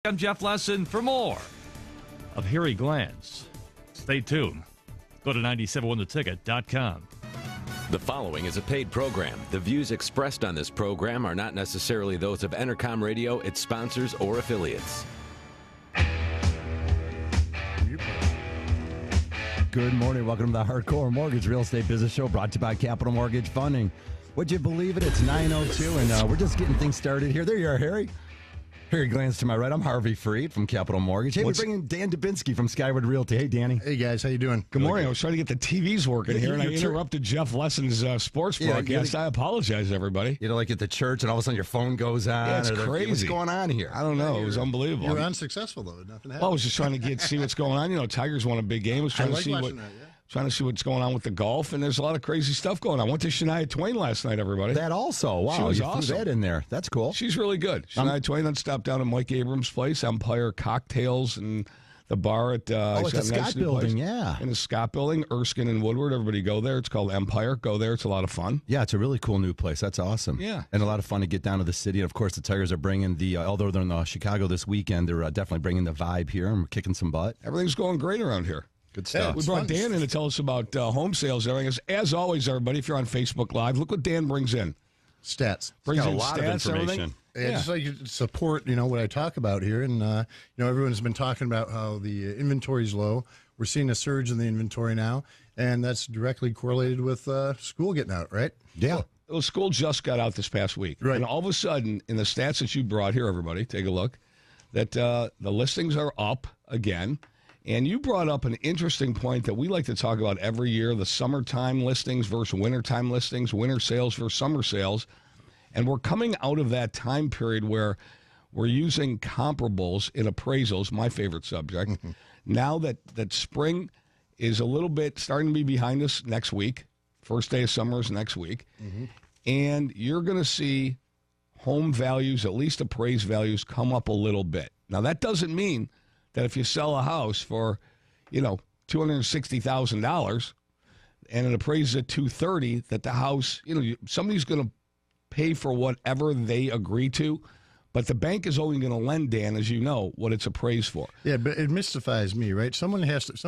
I'm Jeff Lesson for more of Here He Glands. Stay tuned. Go to 971theticket.com. The following is a paid program. The views expressed on this program are not necessarily those of Entercom Radio, its sponsors, or affiliates. Good morning. Welcome to the Hardcore Mortgage Real Estate Business Show, brought to you by Capital Mortgage Funding. Would you believe it? It's 9:02, and we're just getting things started here. There you are, Harry. Harry Glands to my right. I'm Harvey Freed from Capital Mortgage. Hey, we're bringing Dan Dubinsky from Skyward Realty. Hey, Danny. Hey, guys. How you doing? Good morning. I was trying to get the TVs working here, and I interrupted Jeff Lesson's sports broadcast. I apologize, everybody. You know, like at the church, and all of a sudden your phone goes on. Yeah, it's crazy. What's going on here? I don't know. It was unbelievable. You were unsuccessful, though. Nothing happened. Well, I was just trying to see what's going on. You know, Tigers won a big game. I was trying to see trying to see what's going on with the golf, and there's a lot of crazy stuff going on. I went to Shania Twain last night, everybody. That also. Wow, she was you awesome. threw that in there. That's cool. She's really good. Shania Twain then stopped down at Mike Abrams' place, Empire Cocktails, and the bar at it's the Scott Building, yeah. In the Scott Building, Erskine and Woodward. Everybody go there. It's called Empire. Go there. It's a lot of fun. Yeah, it's a really cool new place. That's awesome. Yeah. And a lot of fun to get down to the city. And, of course, the Tigers are bringing although they're in Chicago this weekend, they're definitely bringing the vibe here and kicking some butt. Everything's going great around here. Good stuff. We brought Dan in to tell us about home sales and everything. As always, everybody, if you're on Facebook Live, look what Dan brings in. Stats. Brings in a lot stats, of information. Yeah, just like support, what I talk about here. And, everyone's been talking about how the inventory is low. We're seeing a surge in the inventory now, and that's directly correlated with school getting out, right? Yeah. Well, school just got out this past week. Right. And all of a sudden, in the stats that you brought here, everybody, take a look, that the listings are up again. And you brought up an interesting point that we like to talk about every year, the summertime listings versus wintertime listings, winter sales versus summer sales. And we're coming out of that time period where we're using comparables in appraisals, my favorite subject. Now that spring is a little bit starting to be behind us next week, first day of summer is next week, and you're going to see home values, at least appraised values, come up a little bit. Now, that doesn't mean that if you sell a house for, $260,000 and it appraises at $230,000, that the house, somebody's going to pay for whatever they agree to, but the bank is only going to lend, Dan, as you know, what it's appraised for. Yeah, but it mystifies me, right? Some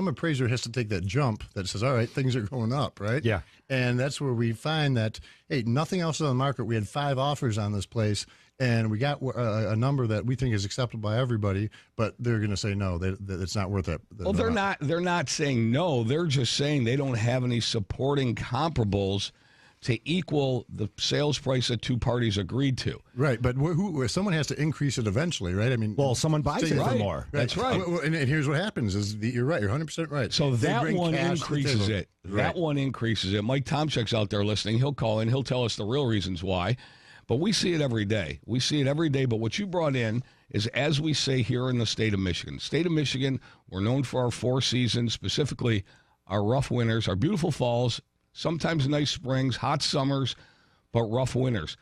appraiser has to take that jump that says, all right, things are going up, right? Yeah. And that's where we find that, hey, nothing else is on the market. We had 5 offers on this place, and we got a number that we think is acceptable by everybody, but they're going to say no, that it's not worth it. Well, they're not saying no. They're just saying they don't have any supporting comparables to equal the sales price that two parties agreed to. Right, but someone has to increase it eventually, right? I mean, someone buys it for more. Right. That's right. And here's what happens is you're right. You're 100% right. So that one increases it. That one increases it. Mike Tomczyk's out there listening. He'll call in. He'll tell us the real reasons why. But we see it every day. We see it every day. But what you brought in is, as we say here in the state of Michigan. State of Michigan, we're known for our 4 seasons, specifically our rough winters, our beautiful falls, sometimes nice springs, hot summers, but rough winters.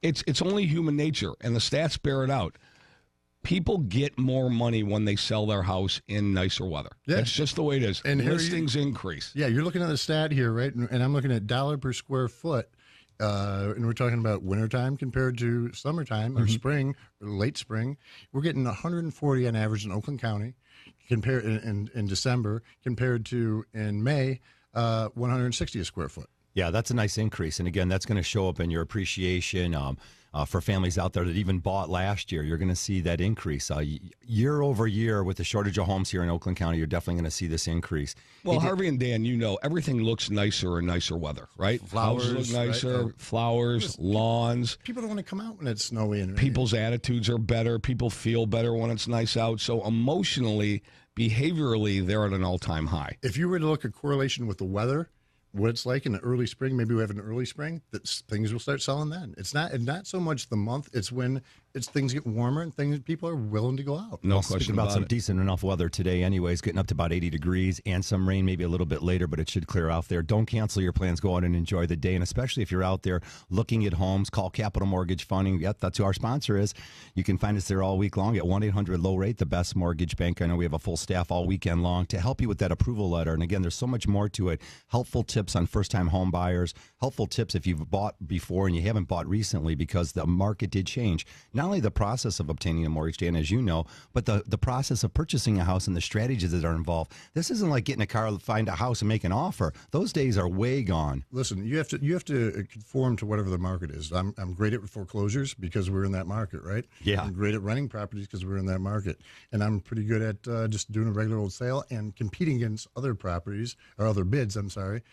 It's only human nature, and the stats bear it out. People get more money when they sell their house in nicer weather. Yeah. That's just the way it is. And listings increase. Yeah, you're looking at the stat here, right? And I'm looking at dollar per square foot. And we're talking about wintertime compared to summertime or spring or late spring. We're getting 140 on average in Oakland County compared in December compared to in May, 160 a square foot. Yeah, that's a nice increase. And again, that's going to show up in your appreciation. For families out there that even bought last year, you're going to see that increase. Year over year, with the shortage of homes here in Oakland County, you're definitely going to see this increase. Well, Harvey and Dan, everything looks nicer in nicer weather, right? Flowers Houses look nicer, right? Flowers, lawns. People don't want to come out when it's snowy. And People's attitudes are better. People feel better when it's nice out. So emotionally, behaviorally, they're at an all-time high. If you were to look at correlation with the weather, what it's like in the early spring, maybe we have an early spring, that things will start selling then. It's not so much the month, it's when things get warmer and people are willing to go out. No question about some it. decent enough weather today anyways, getting up to about 80 degrees and some rain maybe a little bit later, but it should clear out there. Don't cancel your plans. Go out and enjoy the day, and especially if you're out there looking at homes, call Capital Mortgage Funding. Yep, that's who our sponsor is. You can find us there all week long at 1-800-LOW-RATE, the best mortgage bank. I know we have a full staff all weekend long to help you with that approval letter. And again, there's so much more to it. Helpful tips on first-time home buyers, helpful tips if you've bought before and you haven't bought recently because the market did change. not only the process of obtaining a mortgage, Dan, as you know, but the process of purchasing a house and the strategies that are involved. This isn't like getting a car, find a house, and make an offer. Those days are way gone. Listen, you have to conform to whatever the market is. I'm great at foreclosures because we're in that market, right? Yeah. I'm great at renting properties because we're in that market, and I'm pretty good at just doing a regular old sale and competing against other properties or other bids. I'm sorry.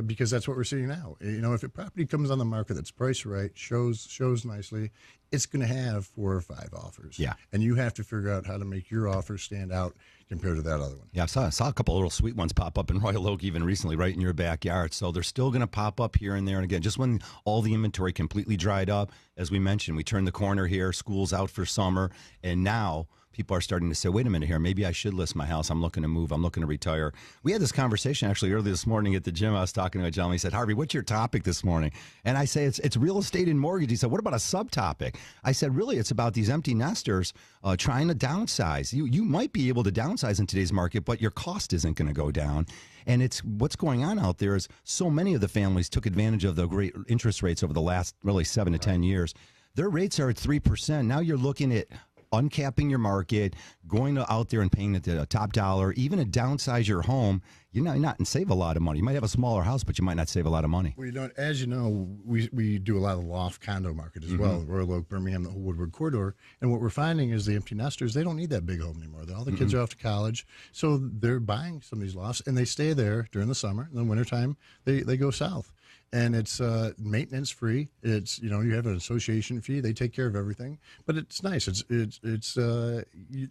Because that's what we're seeing now. You know, if a property comes on the market that's priced right, shows nicely, it's going to have 4 or 5 offers. Yeah. And you have to figure out how to make your offer stand out compared to that other one. Yeah, I saw a couple of little sweet ones pop up in Royal Oak even recently, right in your backyard. So they're still going to pop up here and there. And again, just when all the inventory completely dried up, as we mentioned, we turned the corner here, school's out for summer, and now people are starting to say, wait a minute here, maybe I should list my house. I'm looking to move. I'm looking to retire. We had this conversation actually earlier this morning at the gym. I was talking to a gentleman. He said, Harvey, what's your topic this morning? And I say, it's real estate and mortgage. He said, what about a subtopic? I said, really, it's about these empty nesters trying to downsize. You might be able to downsize in today's market, but your cost isn't going to go down. And it's what's going on out there is so many of the families took advantage of the great interest rates over the last really 7 to 10 years. Their rates are at 3%. Now you're looking at uncapping your market, going out there and paying the top dollar, even to downsize your home, you're not and save a lot of money. You might have a smaller house, but you might not save a lot of money. Well, you know, as you know, we do a lot of loft condo market as well, Royal Oak, Birmingham, the whole Woodward corridor. And what we're finding is the empty nesters, they don't need that big home anymore. All the kids are off to college, so they're buying some of these lofts, and they stay there during the summer. In the wintertime, they go south. And it's maintenance free. It's, you know, you have an association fee. They take care of everything, but it's nice. It's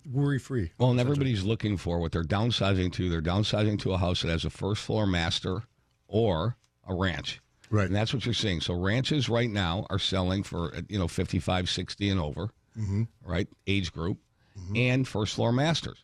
worry free. Well, and everybody's looking for what they're downsizing to. They're downsizing to a house that has a first floor master or a ranch. Right. And that's what you're seeing. So ranches right now are selling for, 55, 60 and over, right? Age group, and first floor masters.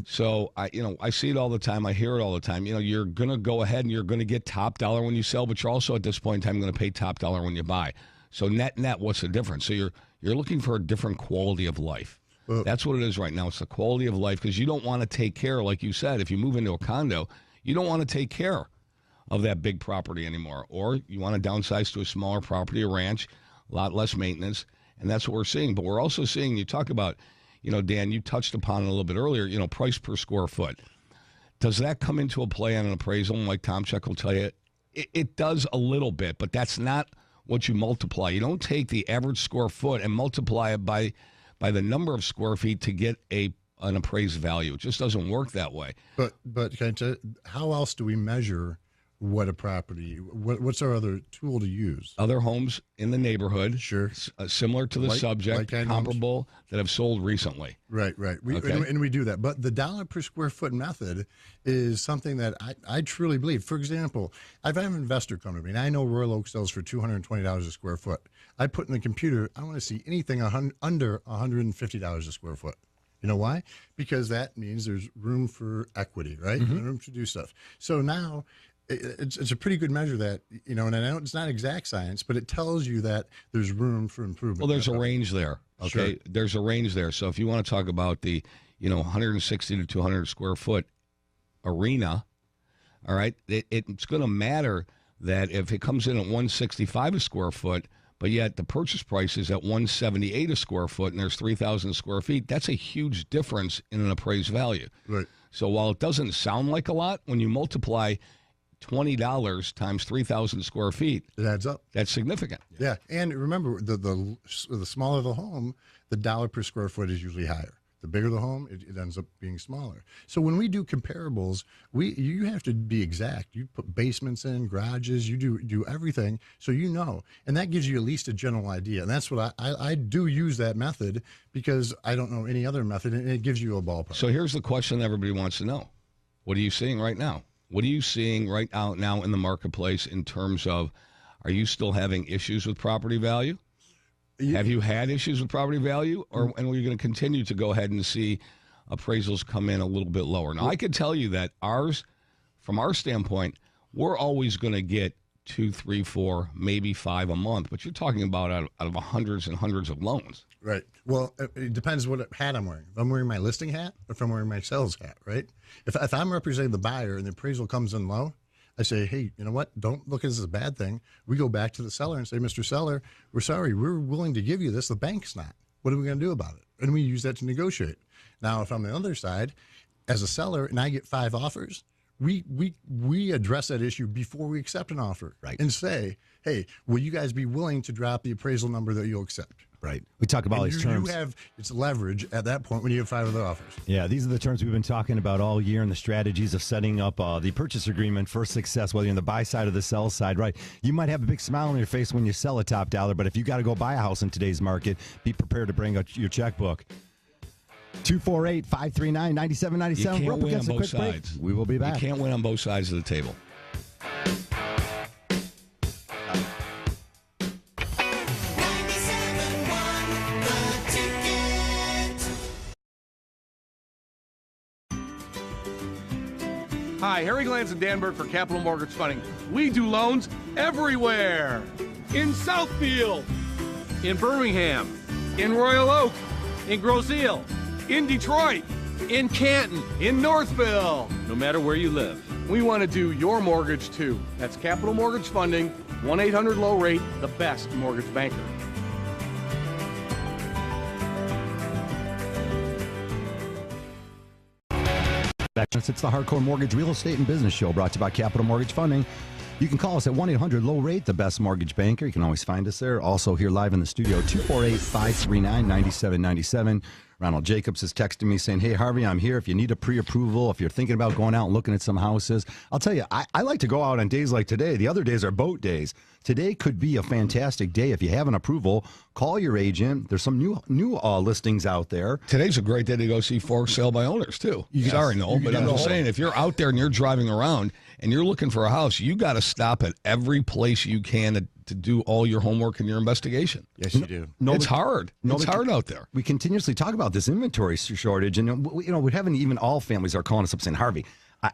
So I see it all the time. I hear it all the time. You know, you're going to go ahead and you're going to get top dollar when you sell, but you're also at this point in time going to pay top dollar when you buy. So net, what's the difference? So you're looking for a different quality of life. That's what it is right now. It's the quality of life because you don't want to take care, like you said, if you move into a condo, you don't want to take care of that big property anymore. Or you want to downsize to a smaller property, a ranch, a lot less maintenance. And that's what we're seeing. But we're also seeing, you talk about, Dan, you touched upon it a little bit earlier, price per square foot. Does that come into a play on an appraisal? Like Tom Check will tell you, it does a little bit, but that's not what you multiply. You don't take the average square foot and multiply it by the number of square feet to get an appraised value. It just doesn't work that way. But can I tell you, how else do we measure what a property? What's our other tool to use? Other homes in the neighborhood, sure, similar to the subject, comparable homes that have sold recently. Right. And we do that. But the dollar per square foot method is something that I truly believe. For example, I've had an investor come to me, and I know Royal Oak sells for $220 a square foot. I put in the computer, I want to see anything under $150 a square foot. You know why? Because that means there's room for equity, right? Room to do stuff. So now it's a pretty good measure that, and I know it's not exact science, but it tells you that there's room for improvement. Well, there's a range there. Okay. Sure. There's a range there. So if you want to talk about the, 160 to 200 square foot arena, all right, it's going to matter that if it comes in at 165 a square foot, but yet the purchase price is at 178 a square foot and there's 3,000 square feet, that's a huge difference in an appraised value. Right. So while it doesn't sound like a lot, when you multiply $20 times 3,000 square feet, it adds up. That's significant. Yeah, and remember, the smaller the home, the dollar per square foot is usually higher. The bigger the home, it ends up being smaller. So when we do comparables, you have to be exact. You put basements in, garages, you do everything, so and that gives you at least a general idea. And that's what I do use that method because I don't know any other method, and it gives you a ballpark. So here's the question everybody wants to know: what are you seeing right now? What are you seeing right now in the marketplace in terms of, are you still having issues with property value? Have you had issues with property value? And are you going to continue to go ahead and see appraisals come in a little bit lower? Now, I could tell you that from our standpoint, we're always going to get 2, 3, 4, maybe 5 a month, but you're talking about out of hundreds and hundreds of loans. Right. Well, it depends what hat I'm wearing. If I'm wearing my listing hat or if I'm wearing my sales hat, right? If I'm representing the buyer and the appraisal comes in low, I say, hey, you know what? Don't look at this as a bad thing. We go back to the seller and say, Mr. Seller, we're sorry. We're willing to give you this. The bank's not. What are we going to do about it? And we use that to negotiate. Now, if I'm on the other side, as a seller, and I get 5 offers, we address that issue before we accept an offer, Right. and say, hey, will you guys be willing to drop the appraisal number that you'll accept? Right. We talk about all these terms. You have it's leverage at that point when you have 5 other offers. Yeah, these are the terms we've been talking about all year and the strategies of setting up the purchase agreement for success, whether you're on the buy side or the sell side, right? You might have a big smile on your face when you sell a top dollar, but if you got to go buy a house in today's market, be prepared to bring out your checkbook. 248-539-9797. You can't We're up win against on a both quick break. sides. We will be back. You can't win on both sides of the table. Hi, Harry Glantz and Dan Burke for Capital Mortgage Funding. We do loans everywhere. In Southfield, in Birmingham, in Royal Oak, in Grosse Ile, in Detroit, in Canton, in Northville. No matter where you live, we want to do your mortgage too. That's Capital Mortgage Funding, 1-800-LOW-RATE, the best mortgage banker. It's the Hardcore Mortgage Real Estate and Business Show brought to you by Capital Mortgage Funding. You can call us at 1-800-LOW-RATE, the best mortgage banker. You can always find us there. Also here live in the studio, 248-539-9797. Ronald Jacobs is texting me saying, hey, Harvey, I'm here. If you need a pre-approval, if you're thinking about going out and looking at some houses, I'll tell you, I like to go out on days like today. The other days are boat days. Today could be a fantastic day. If you have an approval, call your agent. There's some new listings out there. Today's a great day to go see for sale by owners, too. Yes. Sorry, Noel, but I'm just saying, if you're out there and you're driving around and you're looking for a house, you got to stop at every place you can to do all your homework and your investigation. Yes, you do. It's hard. It's hard out there. We continuously talk about this inventory shortage, and we haven't even all families are calling us up saying, Harvey,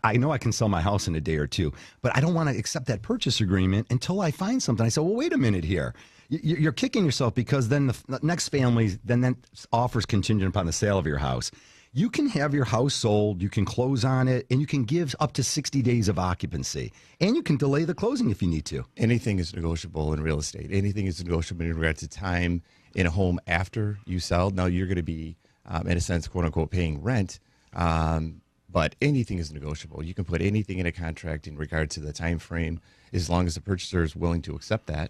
I know I can sell my house in a day or two, but I don't want to accept that purchase agreement until I find something. I said, well, wait a minute here. You're kicking yourself because then the next family then offers contingent upon the sale of your house. You can have your house sold, you can close on it, and you can give up to 60 days of occupancy. And you can delay the closing if you need to. Anything is negotiable in real estate. Anything is negotiable in regard to time in a home after you sell. Now, you're going to be, in a sense, quote unquote, paying rent. But anything is negotiable. You can put anything in a contract in regard to the time frame as long as the purchaser is willing to accept that.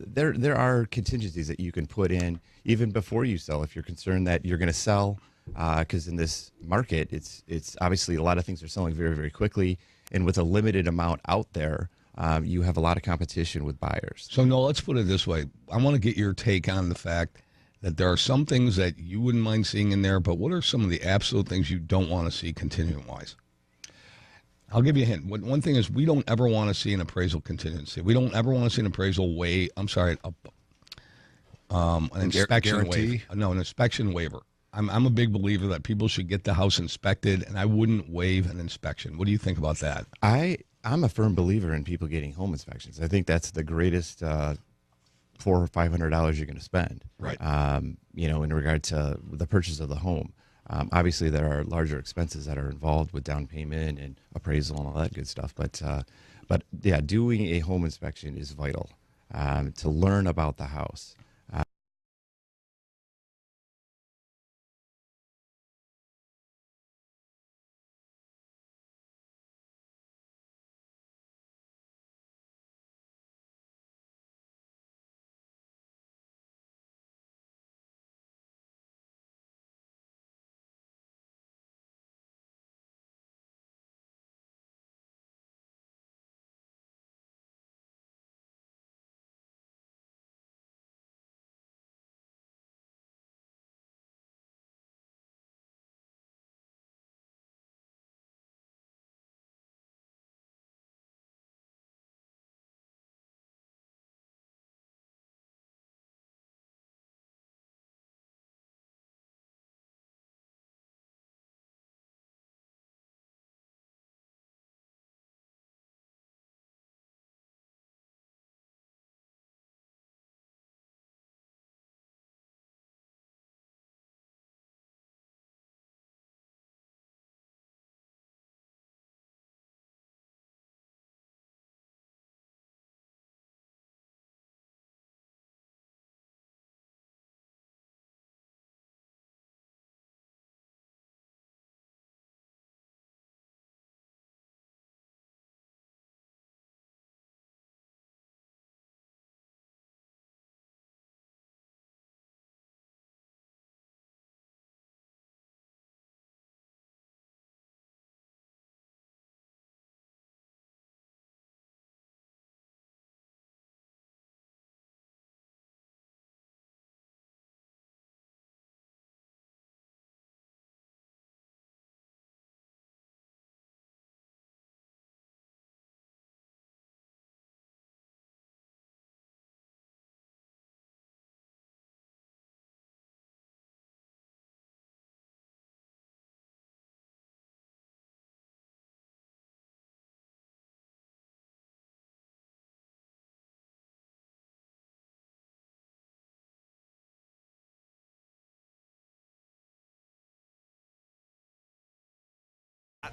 There are contingencies that you can put in even before you sell if you're concerned that you're going to sell. Because in this market, it's obviously a lot of things are selling very, very quickly, and with a limited amount out there, you have a lot of competition with buyers. So, no, let's put it this way. I want to get your take on the fact that there are some things that you wouldn't mind seeing in there, but what are some of the absolute things you don't want to see contingent-wise? I'll give you a hint. One thing is we don't ever want to see an appraisal contingency. We don't ever want to see an appraisal an inspection waiver. No, an inspection waiver. I'm a big believer that people should get the house inspected, and I wouldn't waive an inspection. What do you think about that? I'm a firm believer in people getting home inspections. I think that's the greatest $400 or $500 you're going to spend. Right. In regard to the purchase of the home. Obviously, there are larger expenses that are involved with down payment and appraisal and all that good stuff. But yeah, doing a home inspection is vital to learn about the house.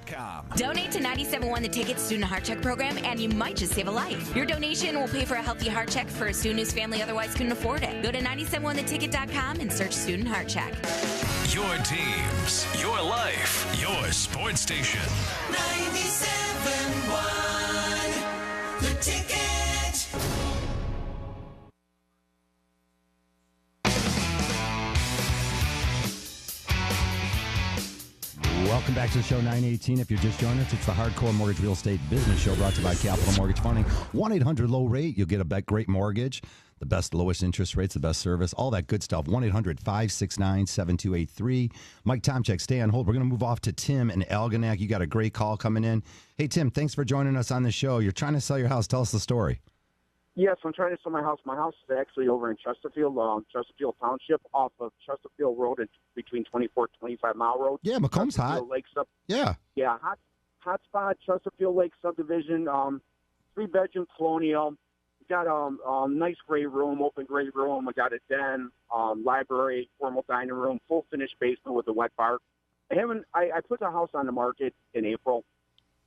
SportsStation.com. Donate to 97.1 The Ticket Student Heart Check Program, and you might just save a life. Your donation will pay for a healthy heart check for a student whose family otherwise couldn't afford it. Go to 971theticket.com and search Student Heart Check. Your teams, your life, your sports station. 97.1 The Ticket. Welcome back to the show, 918. If you're just joining us, it's the Hardcore Mortgage Real Estate Business Show brought to you by Capital Mortgage Funding. 1-800-LOW-RATE. You'll get a great mortgage, the best, lowest interest rates, the best service, all that good stuff. 1-800-569-7283. Mike Tomczyk, stay on hold. We're going to move off to Tim in Algonac. You got a great call coming in. Hey, Tim, thanks for joining us on the show. You're trying to sell your house. Tell us the story. Yes, I'm trying to sell my house. My house is actually over in Chesterfield, Chesterfield Township, off of Chesterfield Road and between 24 and 25 Mile Road. Yeah, Macomb's hot. Yeah. Yeah, hot spot, Chesterfield Lake subdivision, 3-bedroom colonial. Got a nice great room, open great room. I got a den, library, formal dining room, full finished basement with a wet bar. I put the house on the market in April.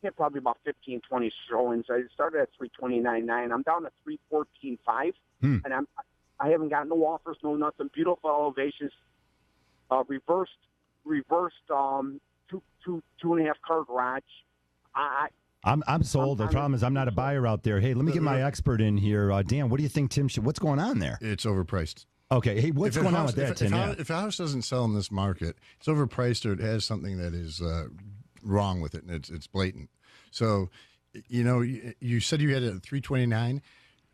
Hit probably about 15, 20 showings. I started at 329.9. I'm down to 314.5, and I haven't gotten no offers, no nothing. Beautiful elevations, reversed 2.5 car garage. I'm sold. The problem is I'm not a buyer out there. Hey, let me get my expert in here. Dan, what do you think, Tim? What's going on there? It's overpriced. Okay. Hey, what's going on with that, Tim? If a house doesn't sell in this market, it's overpriced or it has something that is wrong with it, and it's blatant. So, you said you had it at 329.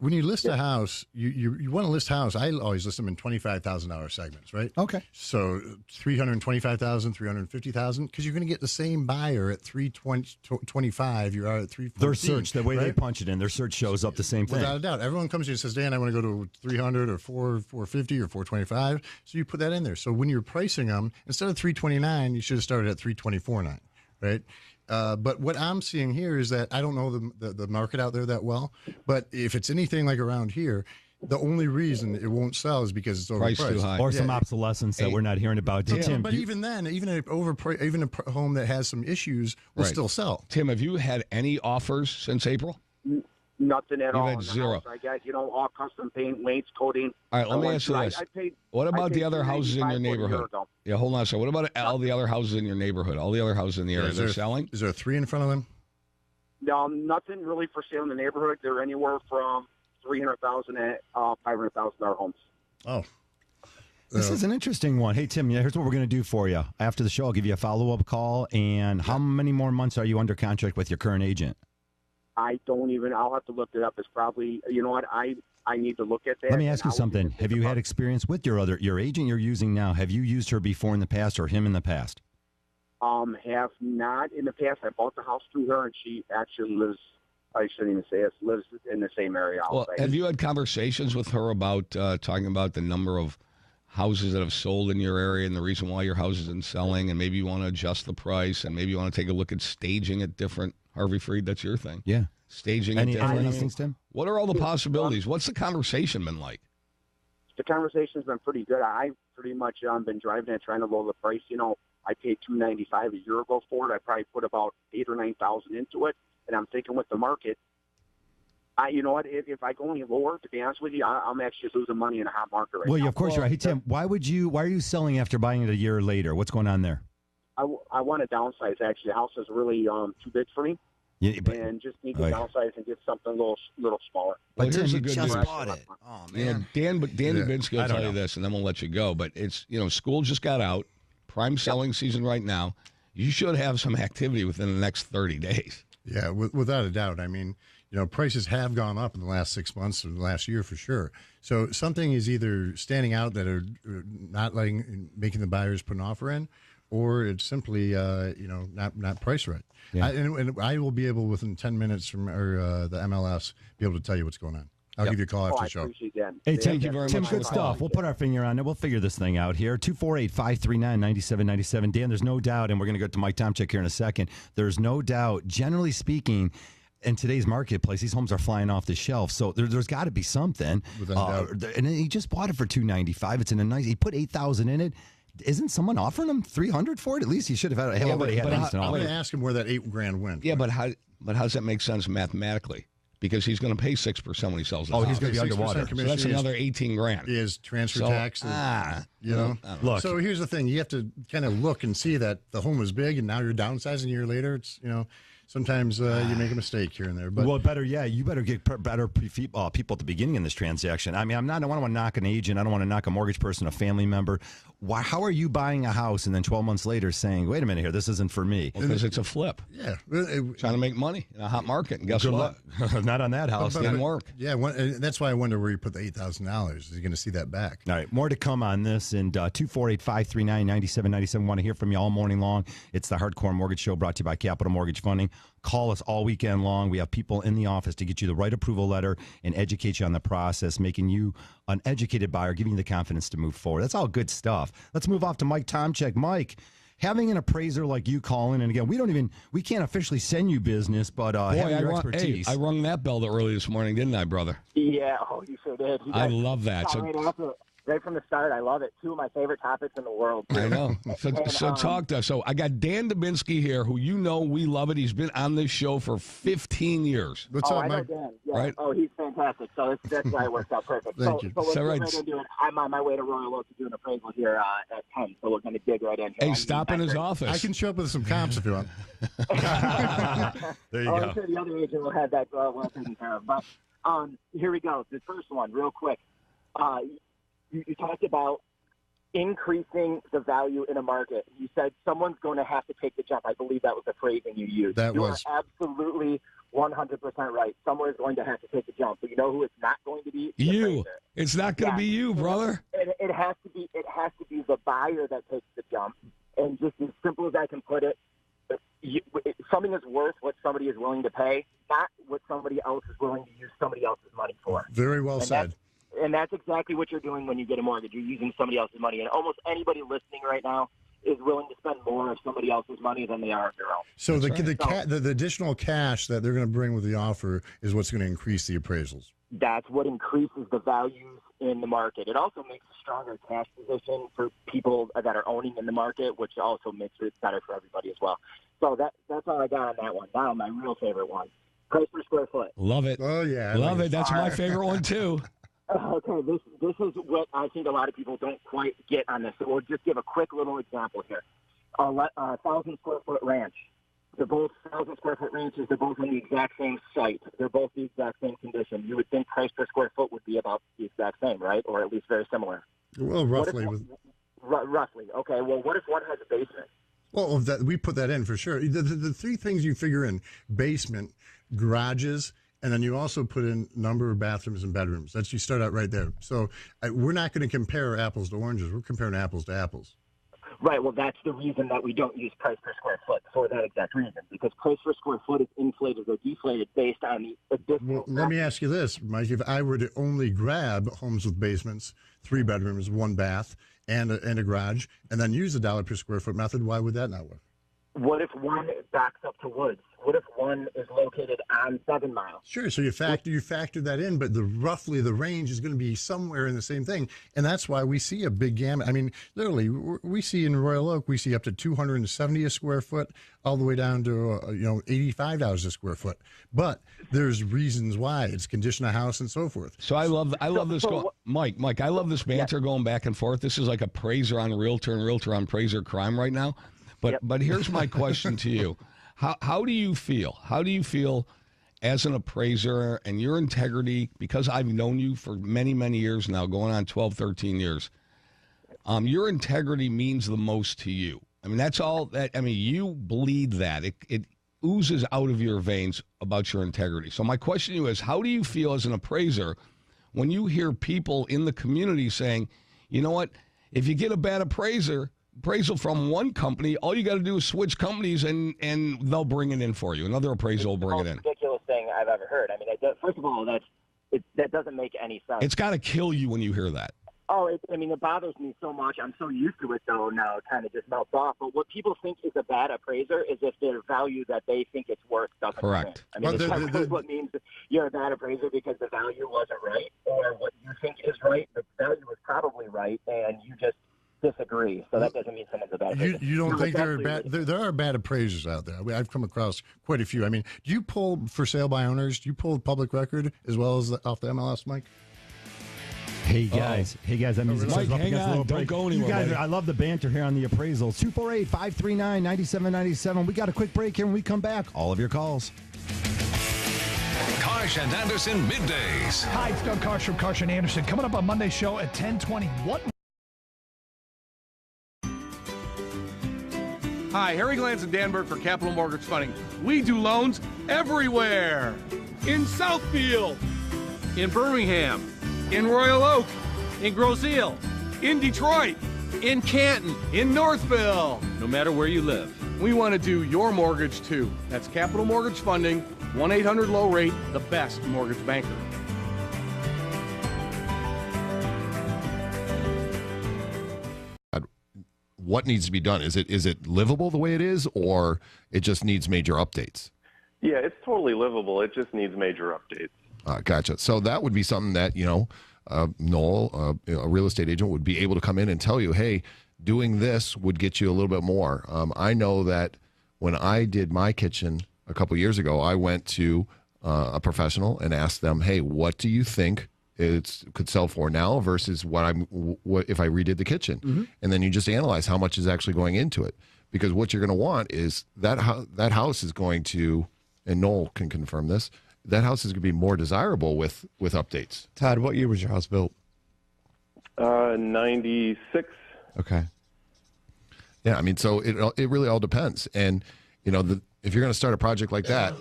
When you list a house, you want to list a house. I always list them in $25,000 segments, right? Okay. So 325,000, 350,000, because you're going to get the same buyer at 325. You are at 314. Their search, the way right? they punch it in, their search shows up the same thing. Without a doubt, everyone comes to you and says, "Dan, I want to go to 300 or 450 or 425." So you put that in there. So when you're pricing them, instead of 329, you should have started at 324.9, right? But what I'm seeing here is that I don't know the market out there that well, but if it's anything like around here, the only reason it won't sell is because it's overpriced. Price too high. Or some obsolescence that we're not hearing about. Tim, but even then, even a home that has some issues will still sell. Tim, have you had any offers since April? Nothing at all. You've had zero. I got, all custom paint, weights, coating. All right, let me ask you this. What about the other houses in your neighborhood? Yeah, hold on a second. What about all the other houses in your neighborhood? All the other houses in the area, they're selling? Is there a 3 in front of them? No, nothing really for sale in the neighborhood. They're anywhere from $300,000 to $500,000 homes. Oh. This is an interesting one. Hey, Tim, here's what we're going to do for you. After the show, I'll give you a follow-up call. And how many more months are you under contract with your current agent? I'll have to look it up. It's probably, I need to look at that. Let me ask you something. Have you had experience with your agent you're using now? Have you used her before in the past or him in the past? Have not in the past. I bought the house through her, and she actually lives, I shouldn't even say it, lives in the same area. Have you had conversations with her about talking about the number of houses that have sold in your area and the reason why your house isn't selling, and maybe you want to adjust the price, and maybe you want to take a look at staging it different? Harvey Freed, that's your thing. Yeah. Staging any it different. of these things, Tim? What are all the possibilities? What's the conversation been like? The conversation's been pretty good. I've pretty much been driving it, trying to lower the price. I paid $295 a year ago for it. I probably put about $8,000 or $9,000 into it, and I'm thinking with the market, you know what? If I go any lower, to be honest with you, I'm actually losing money in a hot market right now. Well, of course you're right. Hey, Tim, why are you selling after buying it a year later? What's going on there? I want to downsize. Actually, the house is really too big for me, and just need to downsize and get something a little smaller. But here's the good news. Bought it. Oh man, Dan Dubinsky will tell you this, and then we'll let you go. But it's school just got out, prime selling season right now. You should have some activity within the next 30 days. Yeah, without a doubt. I mean, prices have gone up in the last 6 months or the last year for sure. So something is either standing out that are not making the buyers put an offer in, or it's simply not priced right. Yeah. And I will be able within 10 minutes from the MLS be able to tell you what's going on. I'll give you a call after the show. I appreciate that. Hey, thank you very Tim, much. good stuff. We'll put our finger on it. We'll figure this thing out here. 248-539-9797. Dan, there's no doubt, and we're going to go to Mike Tomczyk here in a second. There's no doubt, generally speaking, in today's marketplace, these homes are flying off the shelf. So there's got to be something. Without doubt. And he just bought it for $295. It's in a nice. He put $8,000 in it. isn't someone offering him $300 for it? At least he should have had. Everybody had an instant I'm offer. going to ask him where that $8,000 went. Yeah, but how does that make sense mathematically? Because he's going to pay 6% when he sells the Oh, house. he's going to be 6% underwater. So commission that's is- another $18,000. Is transfer So, tax. You know, Look. So here's the thing: you have to kind of look and see that the home was big, and now you're downsizing a year later. It's sometimes you make a mistake here and there. But Well, better, you better get better people at the beginning in this transaction. I mean, I don't want to knock an agent. I don't want to knock a mortgage person, a family member. Why? How are you buying a house and then 12 months later saying, wait a minute here, this isn't for me? Because it's a flip. yeah, Trying to make money in a hot market. And guess Good what? luck. Not on that house. Didn't work. Yeah, and that's why I wonder where you put the $8,000. Is he going to see that back? All right, more to come on this. And 248-539-9797. Want to hear from you all morning long. It's the Hardcore Mortgage Show brought to you by Capital Mortgage Funding. Call us all weekend long. We have people in the office to get you the right approval letter and educate you on the process, making you an educated buyer, giving you the confidence to move forward. That's all good stuff. Let's move off to Mike Tomczyk. Mike, having an appraiser like you call in, and again, we can't officially send you business, but having your expertise. I rung that bell early this morning, didn't I, brother? Yeah, you sure did. I love that. So, Right from the start, I love it. Two of my favorite topics in the world. I know. So talk to us. So I got Dan Dubinsky here, who we love it. He's been on this show for 15 years. What's up, I know Mike? Dan. Yeah. Right? Oh, he's fantastic. So that's why it works out perfect. Thank you. So let's So get right. right into it. I'm on my way to Royal Oak to do an appraisal here at 10, so we're going to dig right in. Hey, stop in his office. I can show up with some comps if you want. There you I'm go. sure the other agent will have that well taken care of. But here we go. The first one, real quick. You talked about increasing the value in a market. You said someone's going to have to take the jump. I believe that was the phrasing you used. You are absolutely 100% right. Someone is going to have to take the jump. But you know who it's not going to be? The You. appraiser. It's not going to be you, brother. It has to be. It has to be the buyer that takes the jump. And just as simple as I can put it, something is worth what somebody is willing to pay, not what somebody else is willing to use somebody else's money for. Very well said. And that's exactly what you're doing when you get a mortgage. You're using somebody else's money. And almost anybody listening right now is willing to spend more of somebody else's money than they are of their own. So the additional cash that they're going to bring with the offer is what's going to increase the appraisals. That's what increases the values in the market. It also makes a stronger cash position for people that are owning in the market, which also makes it better for everybody as well. So that's all I got on that one. Now my real favorite one, price per square foot. Love it. Oh, yeah. Love it. That's my favorite one, too. Okay, this is what I think a lot of people don't quite get on this. So we'll just give a quick little example here. A 1,000-square-foot ranch. They're both 1,000-square-foot ranches. They're both on the exact same site. They're both the exact same condition. You would think price per square foot would be about the exact same, right? Or at least very similar. Well, roughly. Roughly. Okay, well, what if one has a basement? Well, we put that in for sure. The three things you figure in: basement, garages, and then you also put in number of bathrooms and bedrooms. You start out right there. So we're not going to compare apples to oranges. We're comparing apples to apples. Right. Well, that's the reason that we don't use price per square foot for that exact reason, because price per square foot is inflated or deflated based on the additional. Well, let me ask you this, Mike. If I were to only grab homes with basements, 3 bedrooms, 1 bath, and a garage, and then use the dollar per square foot method, why would that not work? What if one backs up to woods? What if one is located on 7 Mile? Sure. So you factor that in, but roughly the range is going to be somewhere in the same thing, and that's why we see a big gamut. I mean, literally, we see in Royal Oak, we see up to $270 a square foot, all the way down to $85 a square foot. But there's reasons why. It's condition of house and so forth. So I love this. Mike, I love this banter going back and forth. This is like a praiser on realtor and realtor on praiser crime right now. But here's my question to you. How do you feel? How do you feel as an appraiser and your integrity? Because I've known you for many, many years now, going on 12, 13 years. Your integrity means the most to you. I mean, that's all that, I mean, you bleed that. It oozes out of your veins about your integrity. So my question to you is, how do you feel as an appraiser when you hear people in the community saying, you know what, if you get a bad appraisal from one company, all you got to do is switch companies and they'll bring it in for you. Another appraisal will bring it in. Ridiculous thing I've ever heard. I mean, first of all, that doesn't make any sense. It's got to kill you when you hear that. Oh, it bothers me so much. I'm so used to it, though, now it kind of just melts off. But what people think is a bad appraiser is if their value that they think it's worth doesn't Correct. come in. I mean, that's what means you're a bad appraiser, because the value wasn't right, or what you think is right, the value was probably right, and you just disagree. So that doesn't mean someone's a bad appraiser. You don't No, think there are definitely- bad? There are bad appraisers out there. I've come across quite a few. I mean, do you pull for sale by owners? Do you pull public record as well as off the MLS, Mike? Hey guys, that music's Mike, up hang against a on. little Don't break. go anywhere, You guys, buddy. I love the banter here on the appraisals. 248-539-9797. We got a quick break here. When we come back, all of your calls. Karsh and Anderson middays. Hi, it's Doug Karsh from Karsh and Anderson. Coming up on Monday's show at 10:20. What? Hi, Harry Glantz and Dan Burke for Capital Mortgage Funding. We do loans everywhere. In Southfield, in Birmingham, in Royal Oak, in Groseal, in Detroit, in Canton, in Northville. No matter where you live, we want to do your mortgage too. That's Capital Mortgage Funding, 1-800-LOW-RATE, the best mortgage banker. What needs to be done? Is it livable the way it is, or it just needs major updates? Yeah, it's totally livable. It just needs major updates. Gotcha. So that would be something that, Noel, a real estate agent, would be able to come in and tell you, hey, doing this would get you a little bit more. I know that when I did my kitchen a couple years ago, I went to a professional and asked them, hey, what do you think it could sell for now versus what if I redid the kitchen? Mm-hmm. And then you just analyze how much is actually going into it. Because what you're going to want is that house is going to, and Noel can confirm this, that house is going to be more desirable with updates. Todd, what year was your house built? 96. Okay. Yeah, I mean, so it really all depends. And, if you're going to start a project like that,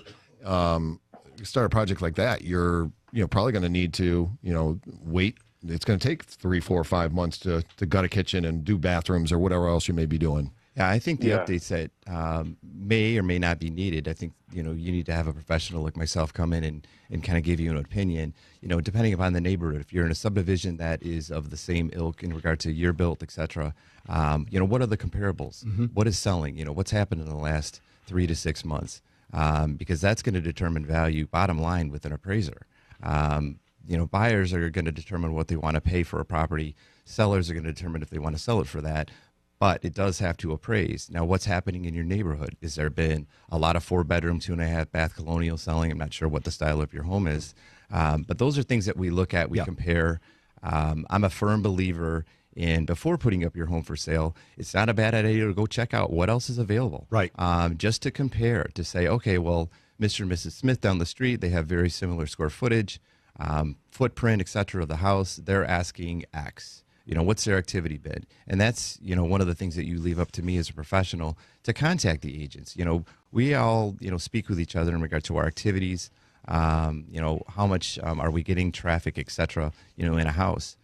you're probably going to need to, wait. It's going to take 3, 4, 5 months to gut a kitchen and do bathrooms or whatever else you may be doing. Yeah, I think the updates that may or may not be needed, I think, you need to have a professional like myself come in and kind of give you an opinion, depending upon the neighborhood. If you're in a subdivision that is of the same ilk in regard to year built, et cetera, what are the comparables? Mm-hmm. What is selling? What's happened in the last 3 to 6 months? Because that's going to determine value, bottom line, with an appraiser. Buyers are going to determine what they want to pay for a property. Sellers are going to determine if they want to sell it for that. But it does have to appraise. Now, what's happening in your neighborhood? Is there been a lot of 4-bedroom, 2.5-bath colonial selling? I'm not sure what the style of your home is. But those are things that we look at, we compare. I'm a firm believer in, before putting up your home for sale, it's not a bad idea to go check out what else is available. Right. Just to compare, to say, okay, well, Mr. and Mrs. Smith down the street, they have very similar square footage, footprint, et cetera, of the house. They're asking X. What's their activity bid? And that's, one of the things that you leave up to me as a professional to contact the agents. We all, speak with each other in regard to our activities, how much are we getting traffic, et cetera, in a house.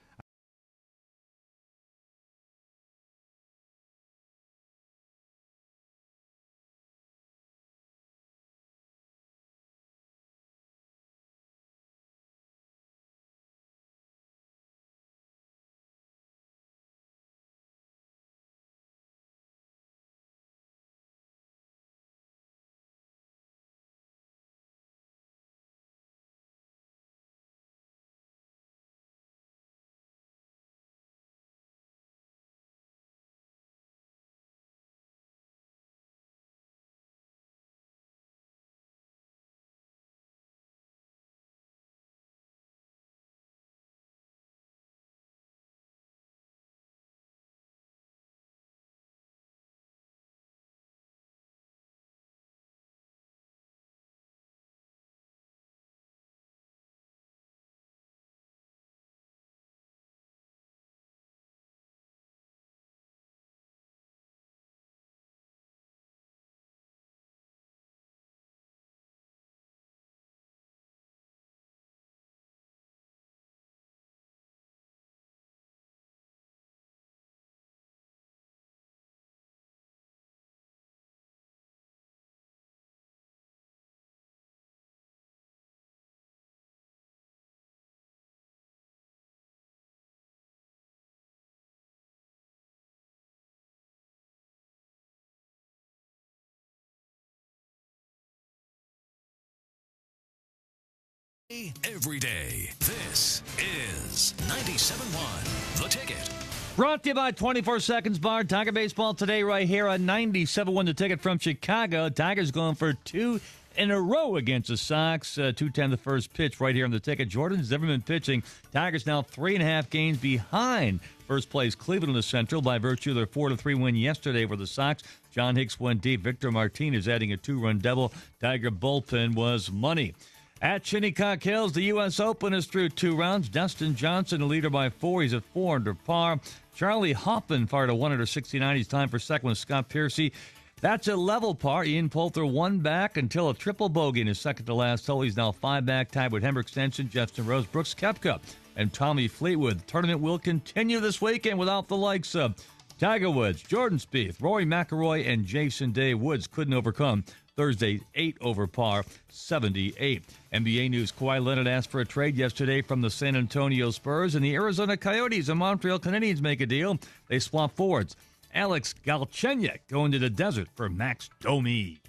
Every day. This is 97.1 The Ticket. Brought to you by 24 Seconds Bar. Tiger Baseball today right here on 97.1 The Ticket from Chicago. Tigers going for 2 in a row against the Sox. 2:10 the first pitch right here on The Ticket. Jordan Zimmerman pitching. Tigers now 3.5 games behind first place Cleveland in the Central by virtue of their 4-3 win yesterday over the Sox. John Hicks went deep. Victor Martinez adding a 2-run double. Tiger bullpen was money. At Shinnecock Hills, the U.S. Open is through 2 rounds. Dustin Johnson, the leader by 4. He's at 4 under par. Charlie Hoffman fired a 169. He's timed for second with Scott Piercy. That's a level par. Ian Poulter 1 back until a triple bogey in his second to last hole. He's now 5 back, tied with Henrik Stenson, Justin Rose, Brooks Koepka, and Tommy Fleetwood. The tournament will continue this weekend without the likes of Tiger Woods, Jordan Spieth, Rory McIlroy, and Jason Day. Woods couldn't overcome Thursday's 8 over par 78. NBA news: Kawhi Leonard asked for a trade yesterday from the San Antonio Spurs, and the Arizona Coyotes and Montreal Canadiens make a deal. They swap forwards. Alex Galchenyuk going to the desert for Max Domi.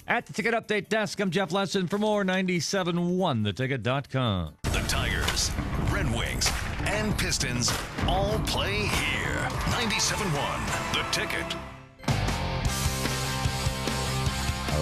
At the Ticket Update Desk, I'm Jeff Lesson. For more, 97.1theticket.com. The Tigers, Red Wings, and Pistons all play here. 97.1 The Ticket.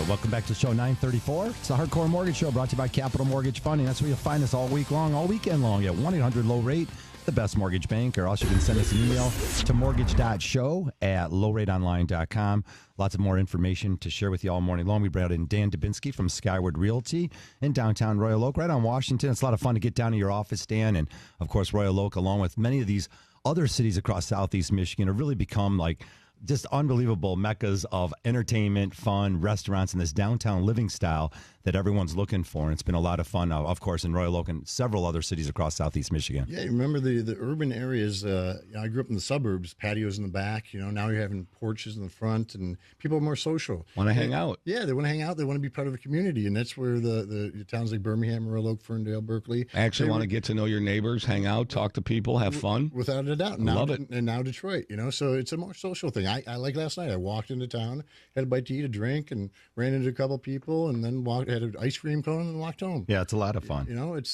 Welcome back to show 934. It's the Hardcore Mortgage Show brought to you by Capital Mortgage Funding. That's where you'll find us all week long, all weekend long at 1-800-LOW-RATE, the best mortgage bank. Or also you can send us an email to mortgage.show@lowrateonline.com. Lots of more information to share with you all morning long. We brought in Dan Dubinsky from Skyward Realty in downtown Royal Oak, right on Washington. It's a lot of fun to get down to your office, Dan. And, of course, Royal Oak, along with many of these other cities across Southeast Michigan, have really become like just unbelievable meccas of entertainment, fun, restaurants, and this downtown living style that everyone's looking for. And it's been a lot of fun, of course, in Royal Oak and several other cities across Southeast Michigan. Yeah, you remember the urban areas. I grew up in the suburbs, patios in the back. Now you're having porches in the front, and people are more social. Want to hang out. Yeah, they want to hang out. They want to be part of a community, and that's where the towns like Birmingham, Royal Oak, Ferndale, Berkeley. I actually want to get to know your neighbors, hang out, talk to people, have fun. Without a doubt. Love it. And now Detroit, so it's a more social thing. I like last night. I walked into town, had a bite to eat, a drink, and ran into a couple people, and then had an ice cream cone and walked home. Yeah, it's a lot of fun. It's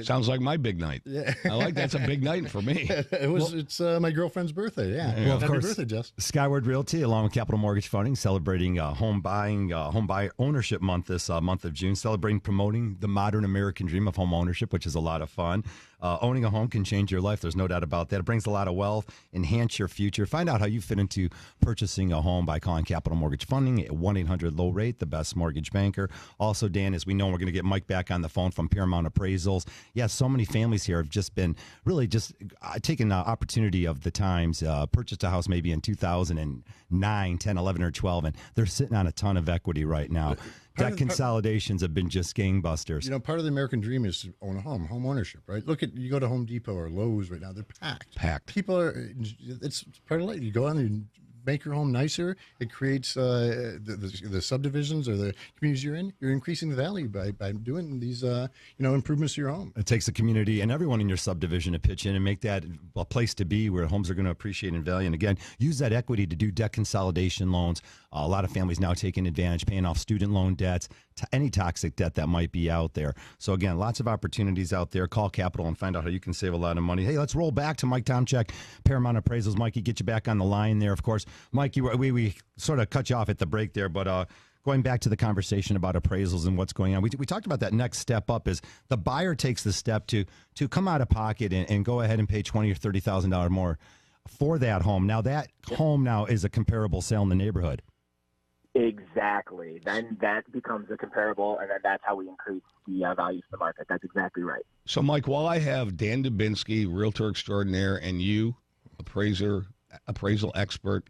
sounds like my big night. Yeah, I like that's a big night for me. It's my girlfriend's birthday. Yeah, well, happy birthday, Jess. Skyward Realty, along with Capital Mortgage Funding, celebrating home buyer ownership month this month of June, promoting the modern American dream of home ownership, which is a lot of fun. Owning a home can change your life. There's no doubt about that. It brings a lot of wealth, enhance your future. Find out how you fit into purchasing a home by calling Capital Mortgage Funding at 1-800-LOW-RATE, the best mortgage banker. Also, Dan, as we know, we're going to get Mike back on the phone from Paramount Appraisals. Yeah, so many families here have just been really just taking the opportunity of the times, purchased a house maybe in 2009, 10, 11, or 12, and they're sitting on a ton of equity right now. Debt consolidations have been just gangbusters. Part of the American dream is to own a home ownership, right? You go to Home Depot or Lowe's right now, they're packed. People it's part of life. You go on there and make your home nicer. It creates the subdivisions or the communities you're in. You're increasing the value by doing these improvements to your home. It takes the community and everyone in your subdivision to pitch in and make that a place to be where homes are going to appreciate in value. And again, use that equity to do debt consolidation loans. A lot of families now taking advantage, paying off student loan debts, any toxic debt that might be out there. So again, lots of opportunities out there. Call Capital and find out how you can save a lot of money. Hey, let's roll back to Mike Tomczyk, Paramount Appraisals. Mikey, get you back on the line there, of course. Mike, we sort of cut you off at the break there, but going back to the conversation about appraisals and what's going on, we talked about that next step up is the buyer takes the step to come out of pocket and go ahead and pay $20,000 or $30,000 more for that home. Now that home now is a comparable sale in the neighborhood. Exactly. Then that becomes a comparable, and then that's how we increase the values of the market. That's exactly right. So, Mike, while I have Dan Dubinsky, realtor extraordinaire, and you, appraisal expert,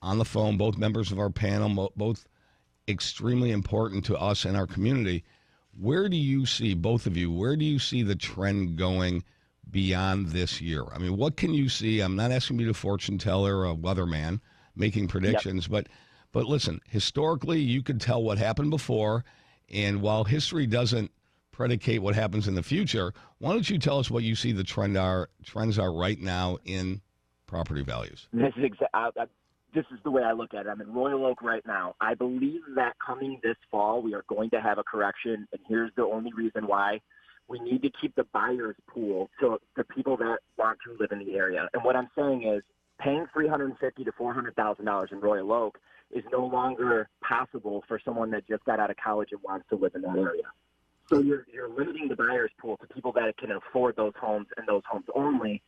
on the phone, both members of our panel, both extremely important to us and our community, where do you see, both of you, where do you see the trend going beyond this year? I mean, what can you see? I'm not asking you to fortune teller or a weatherman making predictions, but listen, historically, you could tell what happened before, and while history doesn't predicate what happens in the future, why don't you tell us what you see the trends are right now in property values? This is the way I look at it. I'm in Royal Oak right now. I believe that coming this fall, we are going to have a correction, and here's the only reason why. we need to keep the buyer's pool to the people that want to live in the area. And what I'm saying is paying $350,000 to $400,000 in Royal Oak is no longer possible for someone that just got out of college and wants to live in that area. So you're limiting the buyer's pool to people that can afford those homes and those homes only,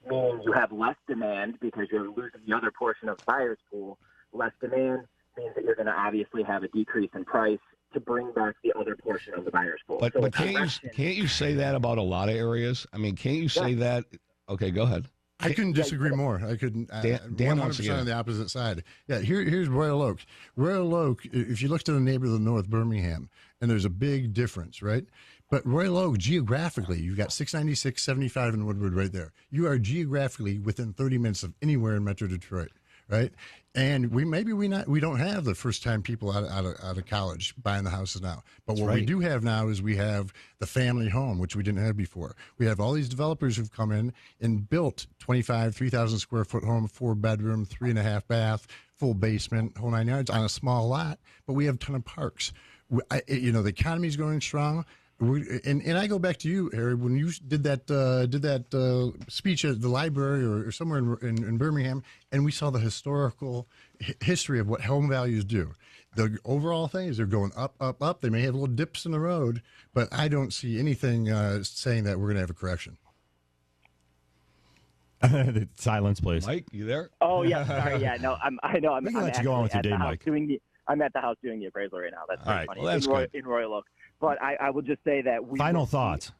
meaning you have less demand because you're losing the other portion of the buyer's pool. Less demand means that you're going to obviously have a decrease in price to bring back the other portion of the buyer's pool. But, So but can't you say that about a lot of areas? I mean, can't you say that? Okay, go ahead. I couldn't disagree more. I couldn't. Dan wants to 100% get on the opposite side. Yeah, here's Royal Oak. Royal Oak, if you look to the neighborhood of North Birmingham, and there's a big difference, right? But Royal Oak, geographically, you've got 696, 75 in Woodward right there. You are geographically within 30 minutes of anywhere in Metro Detroit, right? And we don't have the first time people out of college buying the houses now. But what we do have now is we have the family home, which we didn't have before. We have all these developers who've come in and built 3,000 square foot home, 4-bedroom, 3.5 bath, full basement, whole 9 yards on a small lot. But we have a ton of parks. The economy's going strong. And I go back to you, Harry, when you did that speech at the library or somewhere in Birmingham, and we saw the historical history of what home values do. The overall thing is they're going up, up, up. They may have little dips in the road, but I don't see anything saying that we're going to have a correction. Silence, please. Mike, you there? Oh yeah, sorry, yeah, no, I know. We can let you go on with your day, Mike. I'm at the house doing the appraisal right now. That's all right. funny. Well, that's in Royal Oak. But I will just say that Final thoughts.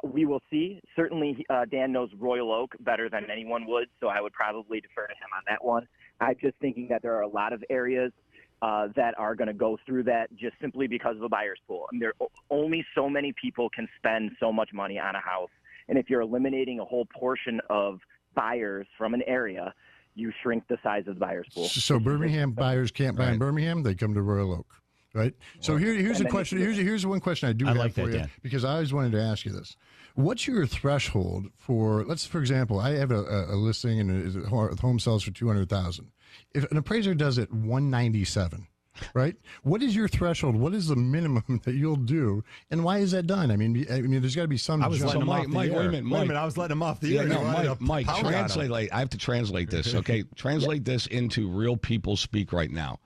We will see. Certainly, Dan knows Royal Oak better than anyone would, so I would probably defer to him on that one. I'm just thinking that there are a lot of areas that are going to go through that just simply because of a buyer's pool. I mean, there only so many people can spend so much money on a house, and if you're eliminating a whole portion of buyers from an area, you shrink the size of the buyer's pool. So Birmingham buyers can't buy in Birmingham; they come to Royal Oak. Right. So here's a question. Here's one question I do have for you, because I always wanted to ask you this. What's your threshold for? For example, I have a listing and the home sells for $200,000. If an appraiser does it $197, right? What is your threshold? What is the minimum that you'll do, and why is that done? I mean, there's got to be some. I was letting him off the air. Wait a minute. I was letting him off the air. No, Mike, translate. I have to translate this. Okay, translate this into real people speak right now.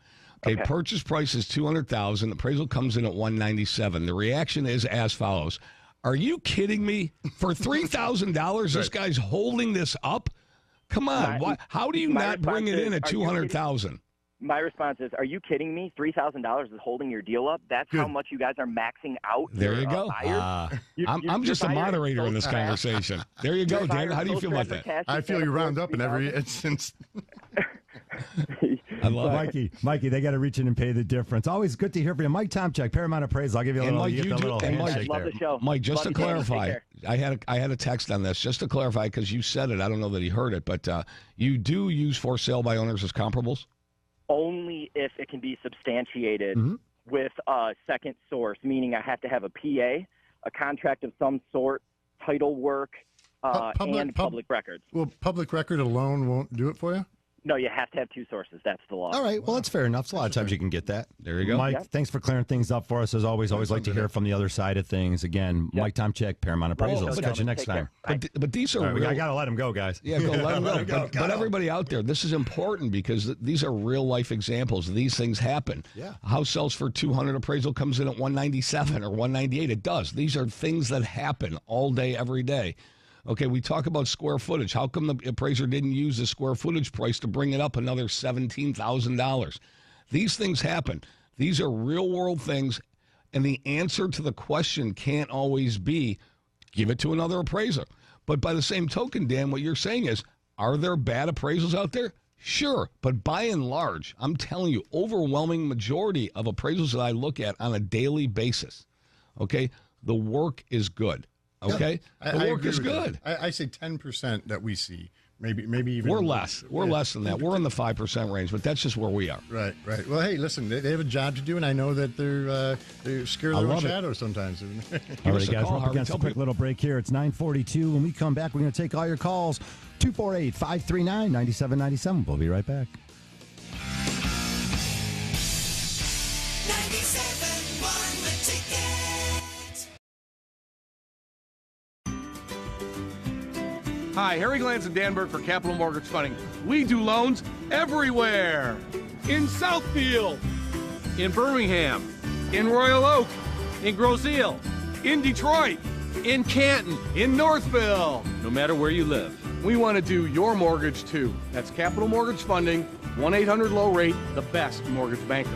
Okay, purchase price is $200,000. Appraisal comes in at $197. The reaction is as follows: are you kidding me? For $3,000, this guy's holding this up? Come on! How do you not bring it in at $200,000? My response is: are you kidding me? $3,000 is holding your deal up. That's how much you guys are maxing out. There you go. I'm just a moderator in this conversation. There you go, Dan. How do you feel about that? I feel you round up in every instance. I love Mikey, they got to reach in and pay the difference. Always good to hear from you. Mike Tomchak, Paramount Appraisal. I'll give you a little, handshake love there. the show. Mike, just to clarify, I had a text on this, just to clarify, because you said it. I don't know that he heard it, but you do use for sale by owners as comparables? Only if it can be substantiated with a second source, meaning I have to have a PA, a contract of some sort, title work, and public records. Well, public record alone won't do it for you? No, you have to have two sources. That's the law. All right. Well, that's fair enough. A lot of times you can get that. There you go. Mike, thanks for clearing things up for us. As always like to hear from the other side of things. Again, Mike Tomchak, Paramount Appraisal. Let's catch you next time. But these are real. I got to let him go, guys. Yeah, go let him go. But everybody out there, this is important because these are real life examples. These things happen. Yeah. A house sells for $200, appraisal comes in at $197 or $198. It does. These are things that happen all day, every day. Okay, we talk about square footage. How come the appraiser didn't use the square footage price to bring it up another $17,000? These things happen. These are real world things, and the answer to the question can't always be give it to another appraiser. But by the same token, Dan, what you're saying is, are there bad appraisals out there? Sure, but by and large, I'm telling you, overwhelming majority of appraisals that I look at on a daily basis, okay, the work is good. Okay, the work is good. I say 10% that we see, maybe even. We're less. We're less than that. We're in the 5% range, but that's just where we are. Right. Well, hey, listen, they have a job to do, and I know that they're scared of their own shadow sometimes. All right, guys, we're up against a quick little break here. It's 9:42. When we come back, we're going to take all your calls. 248-539-9797. We'll be right back. Hi, Harry Glantz and Danberg for Capital Mortgage Funding. We do loans everywhere. In Southfield, in Birmingham, in Royal Oak, in Grosse Ile, in Detroit, in Canton, in Northville. No matter where you live, we want to do your mortgage too. That's Capital Mortgage Funding, 1-800-LOW-RATE, the best mortgage banker.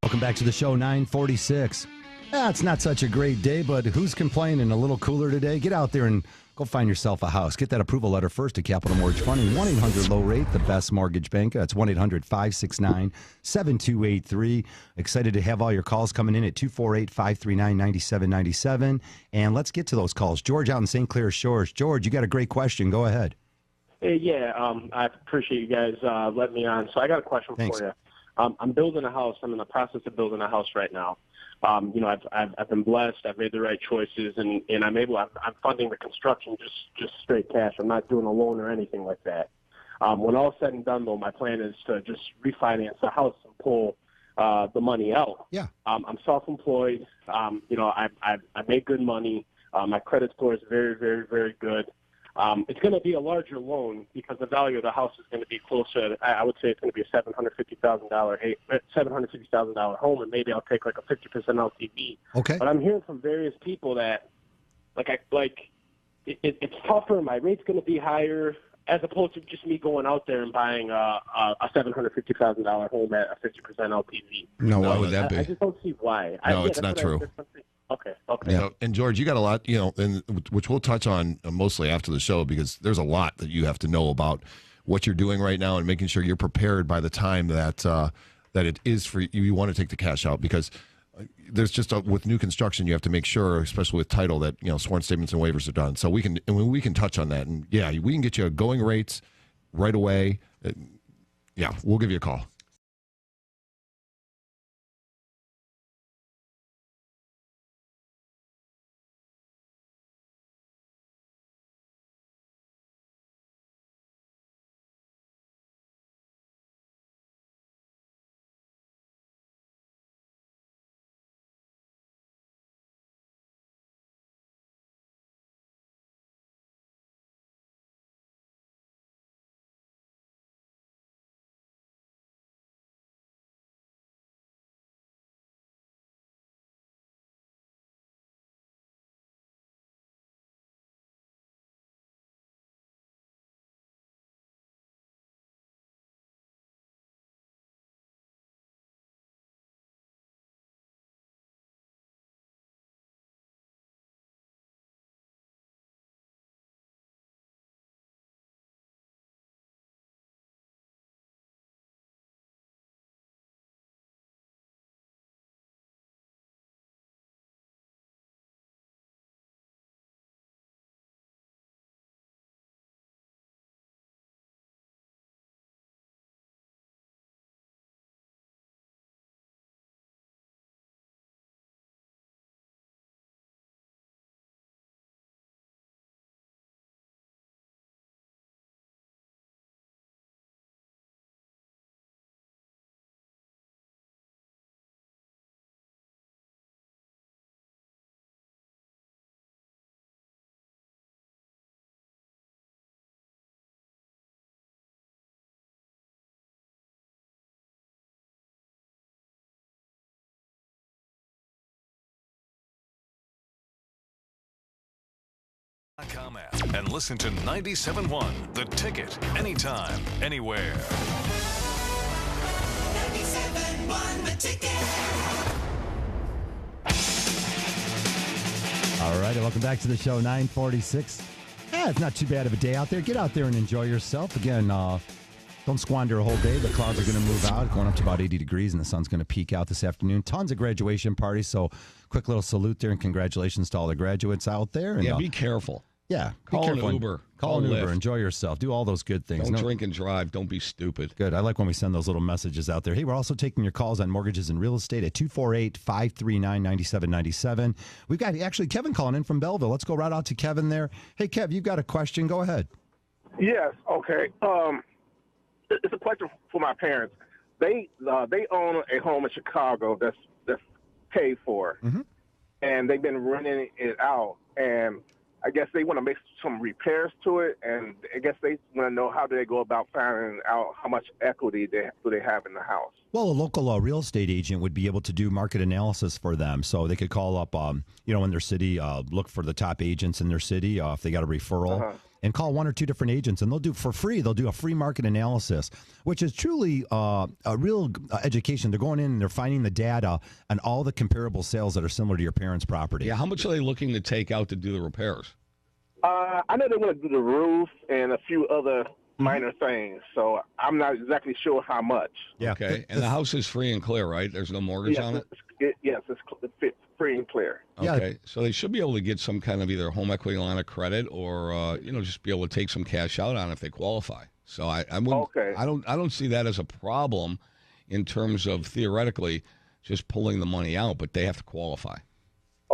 Welcome back to the show, 946. It's not such a great day, but who's complaining? A little cooler today? Get out there and go find yourself a house. Get that approval letter first at Capital Mortgage Funding. 1-800-LOW-RATE, the best mortgage bank. That's 1-800-569-7283. Excited to have all your calls coming in at 248-539-9797. And let's get to those calls. George out in St. Clair Shores. George, you got a great question. Go ahead. Hey, I appreciate you guys letting me on. So I got a question for you. I'm building a house. I'm in the process of building a house right now. I've been blessed. I've made the right choices, and I'm funding the construction just straight cash. I'm not doing a loan or anything like that. When all said and done, though, my plan is to just refinance the house and pull the money out. Yeah. I'm self-employed. I make good money. My credit score is very, very, very good. It's going to be a larger loan because the value of the house is going to be closer. I would say it's going to be a $750,000 home, and maybe I'll take like a 50% LTV. Okay. But I'm hearing from various people that, it's tougher. My rate's going to be higher, as opposed to just me going out there and buying a $750,000 home at a 50% LTV. No, why would that be? I just don't see why. No, it's not true. Okay. Yeah. And George, you got a lot, and which we'll touch on mostly after the show, because there's a lot that you have to know about what you're doing right now and making sure you're prepared by the time that it is for you. You want to take the cash out, because there's just with new construction, you have to make sure, especially with title, that sworn statements and waivers are done. So we can touch on that, and yeah, we can get you going rates right away. Yeah, we'll give you a call. app and listen to 97.1 The Ticket anytime, anywhere. 97.1 The Ticket. All right, welcome back to the show, 946. It's not too bad of a day out there. Get out there and enjoy yourself. Again, don't squander a whole day. The clouds are going to move out, going up to about 80 degrees, and the sun's going to peak out this afternoon. Tons of graduation parties, so quick little salute there and congratulations to all the graduates out there. And, be careful. Yeah, call an Uber. Call an Uber. Enjoy yourself. Do all those good things. Don't drink and drive. Don't be stupid. Good. I like when we send those little messages out there. Hey, we're also taking your calls on mortgages and real estate at 248-539-9797. We've got actually Kevin calling in from Belleville. Let's go right out to Kevin there. Hey, Kev, you've got a question. Go ahead. Yes. Okay. It's a question for my parents. They own a home in Chicago that's paid for, and they've been renting it out, and I guess they want to make some repairs to it, and I guess they want to know how do they go about finding out how much equity they have in the house. Well, a local real estate agent would be able to do market analysis for them. So they could call up, in their city, look for the top agents in their city if they got a referral, and call one or two different agents, and they'll do for free. They'll do a free market analysis, which is truly a real education. They're going in and they're finding the data on all the comparable sales that are similar to your parents' property. Yeah, how much are they looking to take out to do the repairs? I know they want to do the roof and a few other minor things, so I'm not exactly sure how much. Yeah. Okay, and the house is free and clear, right? There's no mortgage on it? Yes, it's free and clear. Okay, so they should be able to get some kind of either home equity line of credit or just be able to take some cash out on it if they qualify. So I wouldn't. Okay. I don't see that as a problem in terms of theoretically just pulling the money out, but they have to qualify.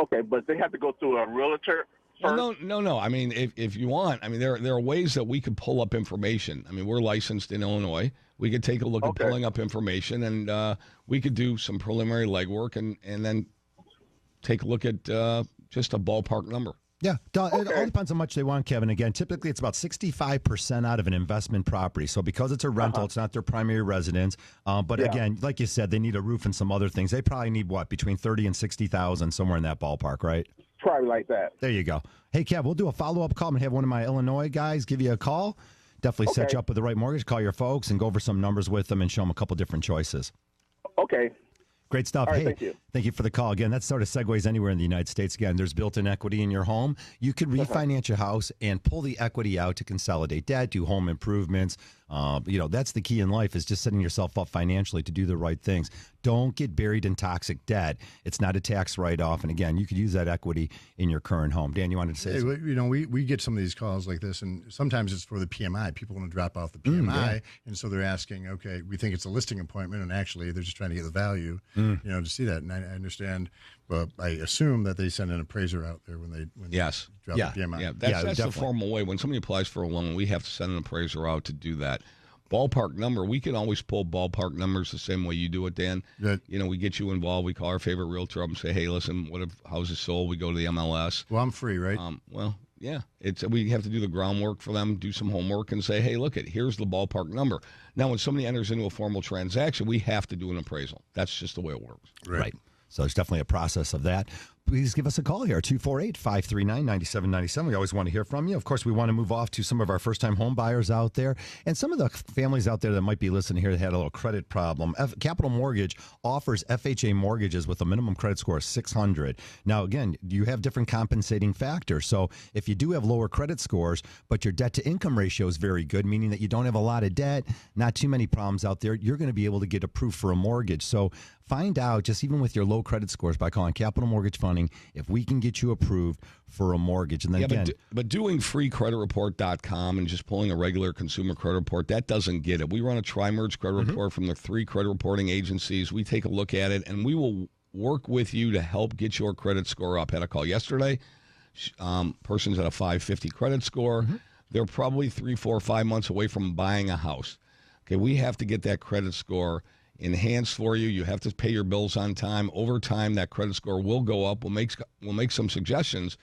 Okay, but they have to go through a realtor. Well, no. I mean, if you want, I mean, there are ways that we could pull up information. I mean, we're licensed in Illinois. We could take a look at pulling up information, and we could do some preliminary legwork, and then take a look at just a ballpark number. Yeah, it all depends on how much they want, Kevin. Again, typically it's about 65% out of an investment property. So because it's a rental, it's not their primary residence. But again, like you said, they need a roof and some other things. They probably need between 30 and 60,000, somewhere in that ballpark, right? Probably like that. There you go. Hey, Kev, we'll do a follow-up call and have one of my Illinois guys give you a call. Definitely set you up with the right mortgage. Call your folks and go over some numbers with them and show them a couple different choices. Okay. Great stuff. All right, hey, thank you for the call. Again, that sort of segues anywhere in the United States. Again, there's built-in equity in your home. You could refinance your house and pull the equity out to consolidate debt, do home improvements. That's the key in life, is just setting yourself up financially to do the right things. Don't get buried in toxic debt. It's not a tax write-off. And again, you could use that equity in your current home. Dan, you wanted to say something? We get some of these calls like this, and sometimes it's for the PMI. People want to drop off the PMI, and so they're asking, okay, we think it's a listing appointment, and actually they're just trying to get the value, to see that. And I understand, but I assume that they send an appraiser out there when they drop the PMI. Yeah, that's the formal way. When somebody applies for a loan, we have to send an appraiser out to do that. Ballpark number, we can always pull ballpark numbers the same way you do it, Dan. We get you involved. We call our favorite realtor up and say, hey, listen, what if house is sold? We go to the MLS. Well, I'm free, right? We have to do the groundwork for them, do some homework, and say, hey, here's the ballpark number. Now, when somebody enters into a formal transaction, we have to do an appraisal. That's just the way it works. Right. So there's definitely a process of that. Please give us a call here, 248-539-9797. We always want to hear from you. Of course, we want to move off to some of our first-time home buyers out there and some of the families out there that might be listening here that had a little credit problem. Capital Mortgage offers FHA mortgages with a minimum credit score of 600. Now, again, you have different compensating factors. So if you do have lower credit scores, but your debt-to-income ratio is very good, meaning that you don't have a lot of debt, not too many problems out there, you're going to be able to get approved for a mortgage. So find out, just even with your low credit scores, by calling Capital Mortgage Funding, if we can get you approved for a mortgage. And then again, but doing freecreditreport.com and just pulling a regular consumer credit report, that doesn't get it. We run a tri-merge credit report from the 3 credit reporting agencies. We take a look at it, and we will work with you to help get your credit score up. Had a call yesterday. Person's at a 550 credit score. They're probably 3, 4, 5 months away from buying a house. Okay, we have to get that credit score enhanced for you. You have to pay your bills on time. Over time, that credit score will go up. We'll make some suggestions,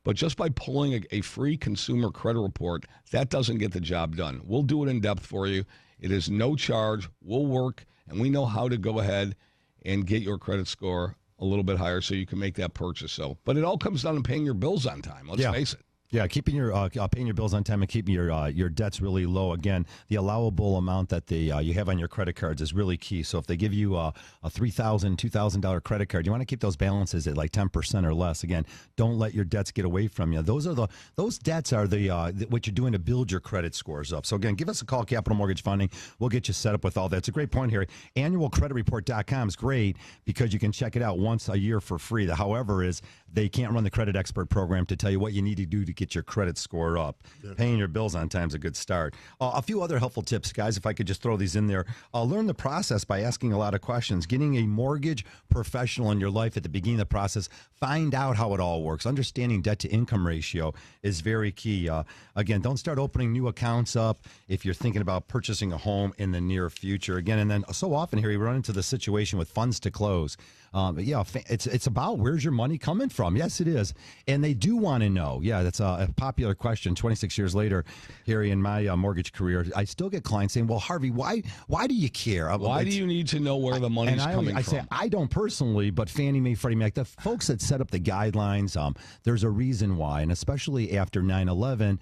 but just by pulling a free consumer credit report, that doesn't get the job done. We'll do it in depth for you. It is no charge. We'll work, and we know how to go ahead and get your credit score a little bit higher so you can make that purchase. But it all comes down to paying your bills on time. Let's face it. Yeah, keeping your paying your bills on time and keeping your debts really low. Again, the allowable amount that you have on your credit cards is really key. So if they give you a $3,000, $2,000 credit card, you want to keep those balances at like 10% or less. Again, don't let your debts get away from you. Those debts are what you're doing to build your credit scores up. So again, give us a call, Capital Mortgage Funding. We'll get you set up with all that. It's a great point here. Annualcreditreport.com is great because you can check it out once a year for free. The however is they can't run the credit expert program to tell you what you need to do to get your credit score up. Paying your bills on time is a good start. A few other helpful tips, guys, if I could just throw these in there. Learn the process by asking a lot of questions. Getting a mortgage professional in your life at the beginning of the process. Find out how it all works. Understanding debt-to-income ratio is very key. Again, don't start opening new accounts up if you're thinking about purchasing a home in the near future. Again, and then so often here we run into the situation with funds to close. It's about where's your money coming from. Yes, it is. And they do want to know. Yeah, that's a popular question. 26 years later, Harry, in my mortgage career, I still get clients saying, well, Harvey, why do you care? Why do you need to know where the money's coming from? I say, I don't personally, but Fannie Mae, Freddie Mac, the folks that set up the guidelines, there's a reason why. And especially after 9/11,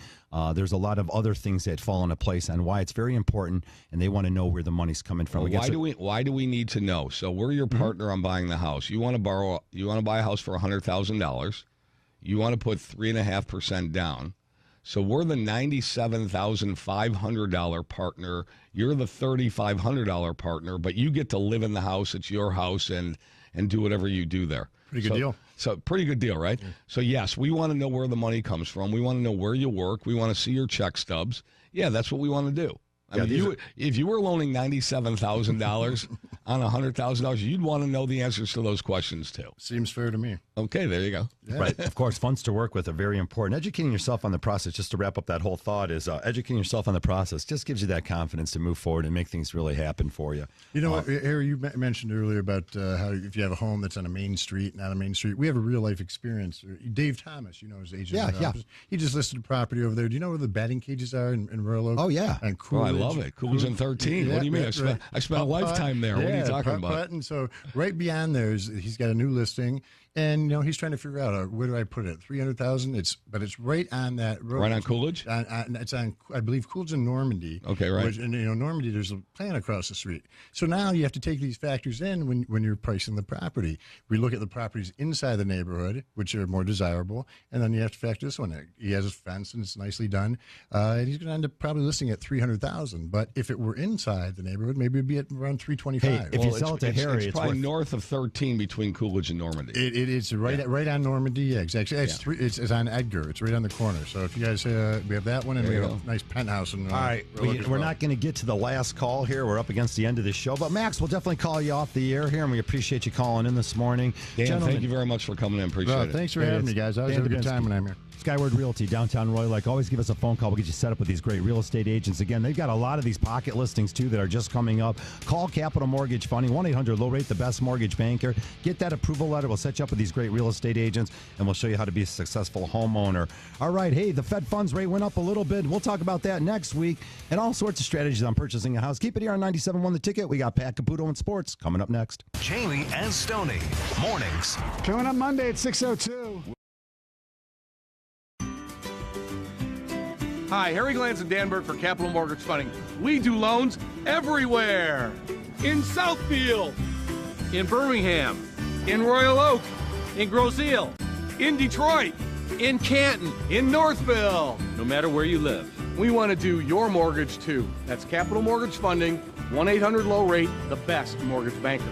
there's a lot of other things that fall into place and why it's very important, and they want to know where the money's coming from. Well, why do we need to know? So we're your partner on buying the house. You want to buy a house for $100,000. You want to put 3.5% down. So we're the $97,500 partner. You're the $3,500 partner, but you get to live in the house. It's your house and do whatever you do there. Pretty good deal. So pretty good deal, right? Yeah. So yes, we want to know where the money comes from. We want to know where you work. We want to see your check stubs. Yeah, that's what we want to do. I mean, if you were loaning $97,000 on $100,000, you'd want to know the answers to those questions too. Seems fair to me. Okay, there you go. Yeah. Right. Of course, funds to work with are very important. Educating yourself on the process, just to wrap up that whole thought, is educating yourself on the process just gives you that confidence to move forward and make things really happen for you. You know, Harry, you mentioned earlier about how if you have a home that's on a main street, not a main street, we have a real life experience. Dave Thomas, you know, his agent. Yeah. He just listed a property over there. Do you know where the batting cages are in Royal Oak? Oh, yeah. And Coolidge. I love it. Coolidge and 13. Yeah, what do you mean? I spent a lifetime there. What are you talking about? And so right beyond there, he's got a new listing. And, you know, he's trying to figure out where do I put it? 300,000. But it's right on that road. Right on Coolidge. It's on, I believe, Coolidge and Normandy. Okay, right. And you know, Normandy, there's a plant across the street. So now you have to take these factors in when you're pricing the property. We look at the properties inside the neighborhood, which are more desirable, and then you have to factor this one in. He has a fence and it's nicely done, and he's going to end up probably listing at 300,000. But if it were inside the neighborhood, maybe it'd be at around 325. Hey, if you sell it to Harry, it's probably north of 13 between Coolidge and Normandy. It's right on Normandy. Yeah, exactly. It's on Edgar. It's right on the corner. So if you guys we have that one, and we have a nice penthouse. And, all right, we're not going to get to the last call here. We're up against the end of the show. But Max, we'll definitely call you off the air here, and we appreciate you calling in this morning. Dan, thank you very much for coming in. Appreciate it. Thanks for having me, guys. I always have a good time when I'm here. Skyward Realty, downtown Roy Lake. Always give us a phone call. We'll get you set up with these great real estate agents. Again, they've got a lot of these pocket listings, too, that are just coming up. Call Capital Mortgage Funding, 1-800-LOW-RATE, the best mortgage banker. Get that approval letter. We'll set you up with these great real estate agents, and we'll show you how to be a successful homeowner. All right, hey, the Fed funds rate went up a little bit. We'll talk about that next week, and all sorts of strategies on purchasing a house. Keep it here on 97.1 The Ticket. We got Pat Caputo and sports coming up next. Jamie and Stoney, mornings. Coming up Monday at 6:02. Hi, Harry Glantz and Dan Burke for Capital Mortgage Funding. We do loans everywhere. In Southfield, in Birmingham, in Royal Oak, in Grosse Ile, in Detroit, in Canton, in Northville. No matter where you live, we want to do your mortgage too. That's Capital Mortgage Funding, 1-800-LOW-RATE, the best mortgage banker.